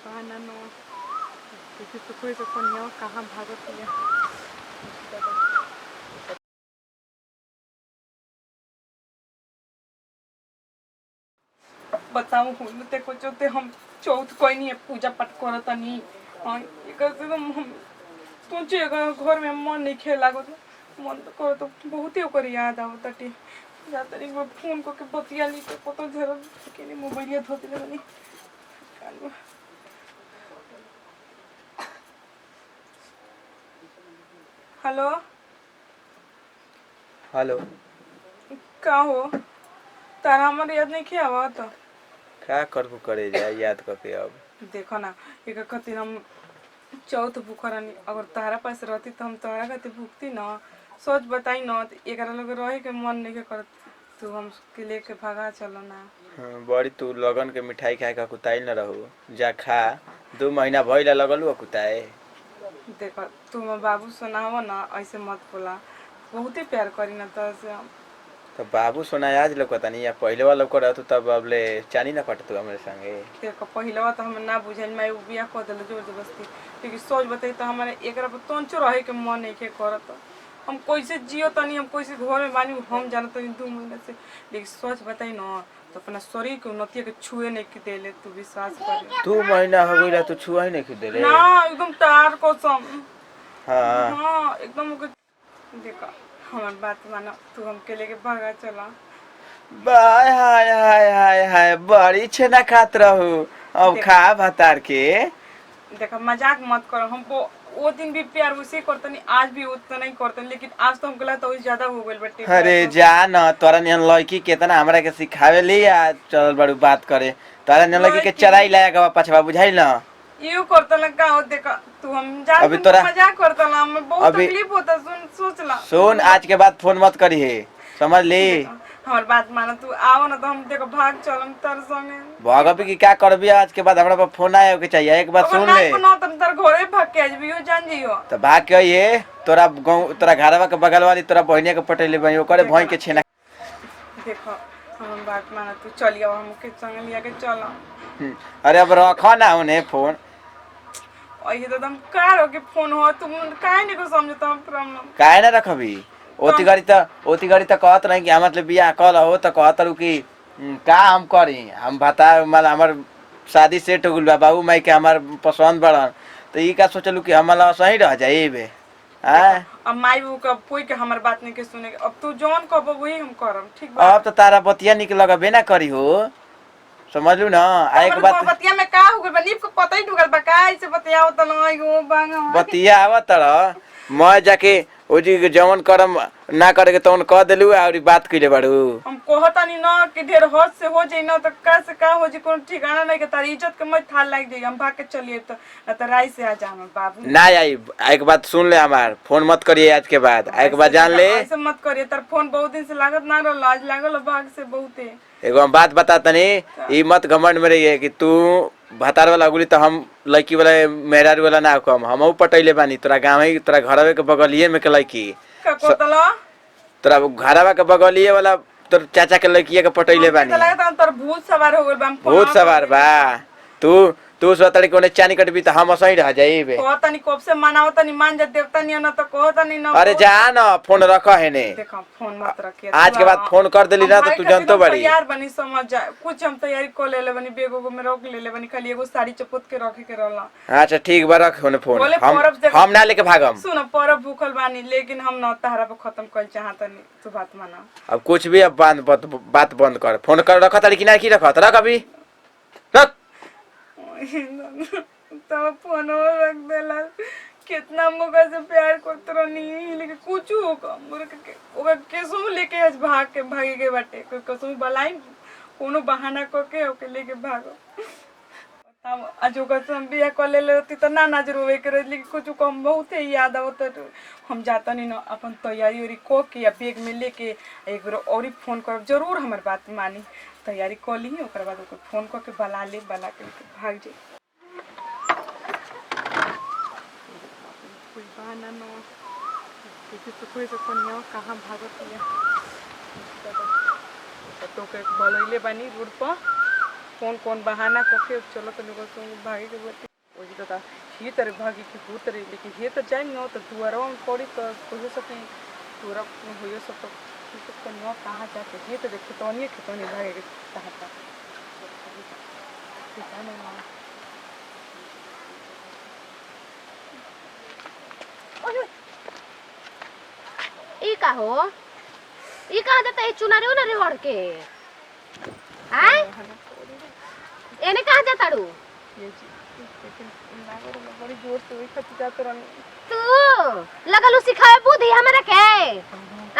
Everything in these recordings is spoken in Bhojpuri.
बहाना न किसी तो कोई तो कन्या कहाँ भागत है। बताऊँ ते कुछ ते हम चौथ कोई नहीं है पूजा पाठ करता नहीं। हाँ ये करते तो हम सोचे घर में मन नहीं खेला को मन तो करो तो बहुत ही ओकर याद आवता टी जाता एक बार फोन करके बतिया ली तो पता झर के नहीं मोबाइल धोती बनी। हेलो हेलो का हो तारा हमारे याद नहीं किया हुआ तो क्या करबू करे जा याद करके अब देखो ना एक खातिर हम चौथ भूखरानी अगर तारा पास रहती तो हम तारा खातिर भूखती ना सोच बताई ना तो एक लोग रहे के मन नहीं करत तू हम के लेके भागा चलो ना। हाँ, बड़ी तू लगन के मिठाई खाए का कुताइल न रहू जा खा 2 महीना भइला लगलू कुताए। देखो तुम बाबू सुनाओ ना ऐसे मत बोला बहुत ही प्यार करी ना तो से हम तो बाबू सोना आज लौकता नहीं या पहले वाला लौक रहतू तब अबले चानी ना कटतू हमरे संगे। देखो पहले तो हम ना बुझल मैं बिया कर दिल जोर जबरदस्ती क्योंकि सोच बताई तो हमारे एक तंचो रहे के मन नहीं के करत हम कैसे जियो तनी हम कैसे घर में बानी हम जानत नहीं 2 महीना से लेकिन सोच बताई ना तो अपना शरीर के उन्नति के छुए नहीं के देले तू विश्वास कर 2 महीना हो गइला तू छुआ ही नहीं देले ना एकदम तार कसम। हाँ हाँ एकदम देखो हमार बात मानो तू हमके लेके भागा चला। बाय हाय हाय हाय हाय बड़ी छेना खात रहू अब खा भतार के। देखो मजाक मत करो हम वो दिन भी प्यार उसे करते नहीं आज भी उतना नहीं करते लेकिन आज तो हमको लगता है ज्यादा हो गई बटे। अरे जा न तोरा नियन लड़की केतना हमरा के सिखावे ली आ चल बड़ू बात करे तोरा नियन लड़की के चराई लाया गवा पछवा बुझाइल न यू करता लगा हो देखा तू हम जान अभी तोरा मजाक करता ना मैं बहुत तकलीफ होता सुन सोच ला सुन आज के बाद फोन मत करी है समझ ली। हमार बात मानो तू आओ ना तो हम देखो भाग चलम तार संगे भगबी की क्या करबी आज के बाद हमरा पर फोन आए के चाहिए एक बात सुन ले ना तुम तार घरे भाग के आज भी हो जान जियो तो भाग के ये तोरा तोरा घरवा के बगल वाली तोरा बहनिया के पटेले बनी ओकरे भई के छेना देखो हम बात मानो तू चलियो हम के संग लिया के चलो। अरे अब रखो ना उन्हें फोन ये तो तुम कार हो के फोन हो तुम काहे नहीं को समझता हम प्रॉब्लम काहे ना रखबी ओती घड़ी त कहत रही कि हम मतलब बियाह कल हो त कहत रहू कि का हम करी हम बता मतलब हमर शादी सेट हो गइल बा बाबू माई के हमार पसंद बड़न तो ई का सोचलू कि हमला सही रह जाई बे हां अब माई बाबू का कोई के हमर बात नहीं के सुने अब तू जोन कहबो वही हम करम ठीक बा। अब तो तारा बतिया निक लगबे ना करी हो समझलू ना एक बात बतिया में का हो गइल बा नीप को पता ही ढुकल बा का ऐसे बतियाओ त नहीं गो बांग बतिया आवत र मैं जाके ओजी के जवन करम ना करे के तवन कह देलू और बात कइले बाड़ू हम कहता नहीं ना कि ढेर हद से हो जाई ना तो का से का हो जी कोन ठिकाना नहीं के तारी इज्जत के मत थाल लाग जाई हम भाग के चलिए तो न तो राई से आ जा हमर बाबू ना आई एक बात सुन ले हमार फोन मत करिए आज के बाद एक बार जान ले ऐसे मत करिए तार फोन बहुत दिन से लागत ना रहल आज लागल भाग से बहुते एगो हम बात बता तनी ई मत घमंड में रहिए कि तू भतार वाला गुली तो हम लड़की वाला मेहरारू वाला ना कम हमहू पटैले बानी तोरा गाँव ही तोरा घरवे के बगलिए में के लड़की तोरा घरवा के बगलिए वाला तोर चाचा के लड़किया के पटैले बानी भूत सवार हो गइल भूत सवार बा तू सोतड़ी कोने चानी कटबी त हम सही रह जाइबे कहतनी कब से मनाओ तनी मान जा देवता नहीं ना तो कहतनी ना अरे जा न फोन रख है ने देखो फोन मत रखिए आज के बाद फोन कर देली ना तो तू जानतो बड़ी यार बनी समझ जा कुछ हम तैयारी को ले ले बनी बेगो को में रख ले ले बनी खाली एगो साड़ी चपोत के रखे के रहला। अच्छा ठीक बा रख होने फोन हम ना लेके भागम सुन परब भूखल बानी लेकिन हम न तारा पे खत्म कर चाहतनी तू बात माना अब कुछ भी अब बात बंद कर फोन कर रखा तारी कि ना की रखत रख अभी रख तो फोन रख देला कितना मुका से प्यार करत रहनी लेकिन कुछ ओकर केसो लेके आज भागे के बाटे कसो बलाई कोनो बहाना करके ओके लेके भागो तब आज ओकर हम बियाह कर ले रहती तो ना नजर होवे के लेकिन कुछ कम बहुत ही याद आवत तो हम जाता नहीं ना अपन तैयारी उरी को के या बैग में लेके एक बार और फोन कर जरूर हमार बात मानी तैयारी कर ली ओकर बाद ओकर फोन करके बला के भाग जाए कोई बहाना न किसी तो कोई तो कन्या कहाँ भागत है तो के बोलैले बानी रोड पर कौन कौन बहाना करके चलो तो लोग भागे के बोलते वही तो ही तरह भागी के हो तरह लेकिन ये तो जाए न तो दुआरवा में पड़ी तो हो सके दुआरा में हो सब तो कन्या कहाँ जाके ये तो देखे तो नहीं भागे के चाहता ई का हो ई कहाँ जाता है चुनारी उनारी ओढ़ के आय एने कहाँ जाता रू ये जी लेकिन बड़ी जोर से वही खची जाते रहनी तू लगलू सिखावे बुद्धि हमरा के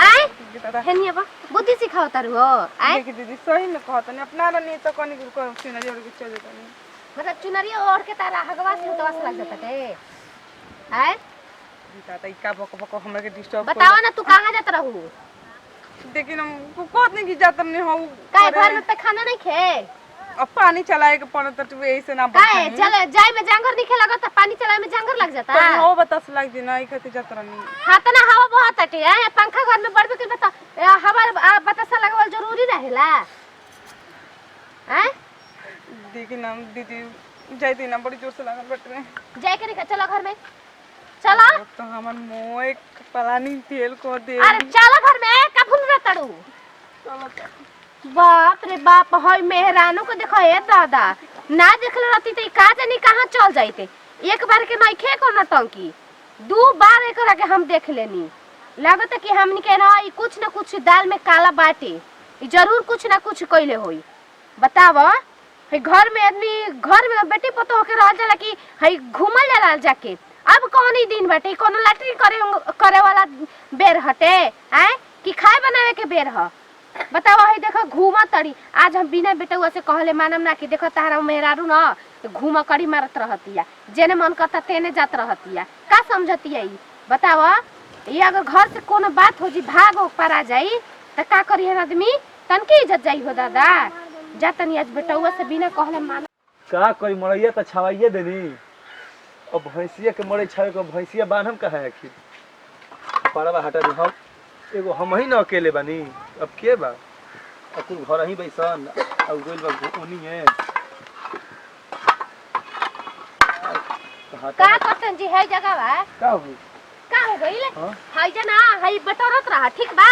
आय दादा हेनिया बा बुद्धि सिखाओ तारू हो आय देखी दीदी सही में कहत नहीं अपना नहीं तो कनी को सीना जोड़ के चल जाता नहीं मतलब चुनरी ओढ़ के तारा हगवास लुटवास लग जाता टे आय दादा इका बक बक हमरा के डिस्टर्ब बताओ ना तू कहाँ जाता रहू लेकिन हम को कहत नहीं कि जात नहीं हो काहे घर में पे खाना नहीं खे अब पानी चलाए के पड़त तो ऐसे ना काहे चल जाय में जांगर नहीं खे लगत पानी चलाए में जांगर लग जाता तो हो बतास लग दी ना ई खातिर जात रहनी हां त ना हवा बहुत अटे है पंखा घर में बढ़बे के बता हवा बतासा लगावल जरूरी रहेला हैं लेकिन हम दीदी जाई ना बड़ी जोर से लागल बट में जाय के नहीं चलो घर में चलो तो हमन मोए प्लानिंग फेल को दे अरे चलो घर में का भूल रहा तड़ू चलो बाप रे बाप होय मेहरानो को देखो ए दादा ना देखले रहती त का जानी कहां चल जाईते एक बार के नहीं को नटंकी दो बार एकरा के हम देख लेनी लागत कि हमनी के ना ई कुछ ना कुछ दाल में काला बाटे ई जरूर कुछ ना कुछ कइले होई बताव है घर में आदमी घर में बेटी पतो होके रह जाला कि है घूमल जाला जाके अब कौन ही दिन बाटे कोनो लैट्रिन करे वाला बेर हटे हैं कि खाए बनावे के बेर ह बताओ है देखो घूमा तड़ी आज हम बिना बेटुआ से कहले मानम ना कि देखो तारा मेहरारू ना घूमा कड़ी मारत रहतिया जेने मन करता तेने जात रहतिया का समझतिया ई बताओ ये अगर घर से कोनो बात हो जी भाग ऊपर आ जाई त का करी है आदमी तनके इज्जत जाई हो दादा जातनी आज बेटुआ से बिना कहले मान का कोई मरैया त छवाइए देनी अब भैंसिया के मरे छावे को भैंसिया बांधम कहा है आखिर परवा हटा दे हम एगो हम ही न अकेले बानी अब के बा अब तू घर ही बैसन अब गोइल बा ओनी है का करतन जी है जगह बा का हो का हो गइले हां हाय जना हाय बटोरत रहा ठीक बा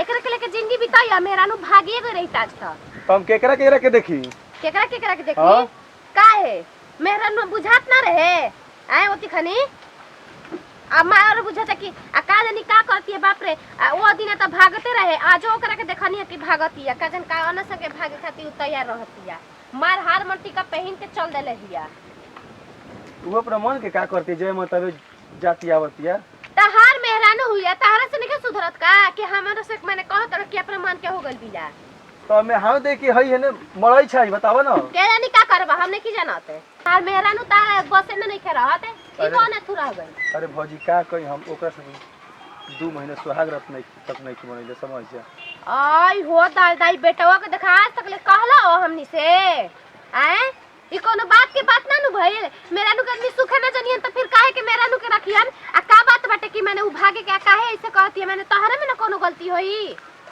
एकरा के लेके जिंदगी बिताई मेहरानू भागिए गई रही आज तक तो हम केकरा के देखी केकरा के देखी हाँ? का है मेहरानू बुझात ना रहे आए ओती खनी आ मार बुझाता कि आ का जानी का करती है बाप रे वो दिन त भागते रहे आजो ओकरा के देखनी है कि भागती है का जन का अन संगे भागे खातिर तैयार रहती है मार हार मल्टी का पहन के चल देले हिया तू अपना मन के का करती जय मतलब जाती आवतिया तहार मेहरानू हुई है तहारा से नहीं सुधरत का कि हमरा से मैंने कहत कि अपना मन के हो गइल बिला तो मैं हां देखी हई है ने मरई छाई बतावा ना के जानी का करबा हमने की जानत है तार मेहरानू ता बसे में नहीं खे रहत है ई कौन है थुरा गई अरे भौजी का कही हम ओकरा से 2 महीने सुहाग रत नहीं तक नहीं की मनैले समझ जा आई हो दाई बेटवा के देखा आज तक ले कहला हो हमनी से हैं ई कोनो बात के बात ना नु भइल मेरानू के आदमी सुखे ना जनियन त फिर काहे के मेरानू के रखियन आ का बात बाटे कि मैंने उ भागे के काहे ऐसे कहती है मैंने तहरा में ना कोनो गलती होई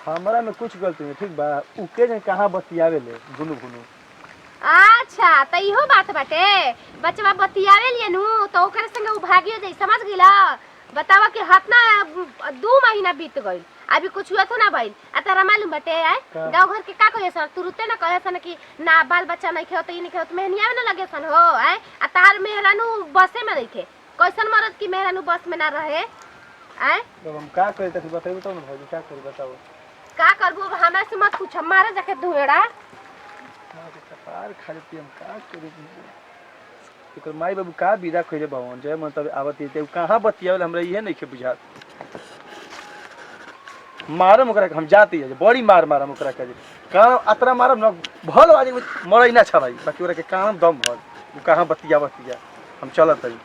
हमरा में कुछ गलती नहीं ठीक बा उ के जे कहां बतियावे ले गुनु गुनु अच्छा त इहो बात बाटे बचवा बतियावे लिए नु तो ओकरे संगे उ भागियो जाई समझ गेला बतावा कि हतना 2 महीना बीत गइल अभी कुछ हुआ तो ना भइल आ तारा मालूम बाटे आए गांव घर के का कहे सर तुरते ना कहे सन कि ना बाल बच्चा नहीं खेत ई नहीं खेत मेहनिया में ना लगे सन हो आए आ तार मेहरानू बसे में रखे कैसन मरद की मेहरानू बस में ना रहे आए तो हम का करे त बताइबो तो ना भौजी का करी बताओ का करबो हमरा से मत पूछ मारे जाके धुएड़ा मां के कपार खाली हम का करी एकर माई बाबू का विदा कइले भवन जय मतलब आवती ते कहां बतियावे हमरा इहे नहीं के बुझात मारम ओकरा हम जाती है बड़ी मार मारम ओकरा के काम अतरा मारम न भल आज मरई ना छवाई बाकी ओकरा के काम दम भल उ कहां बतिया हम चलत हई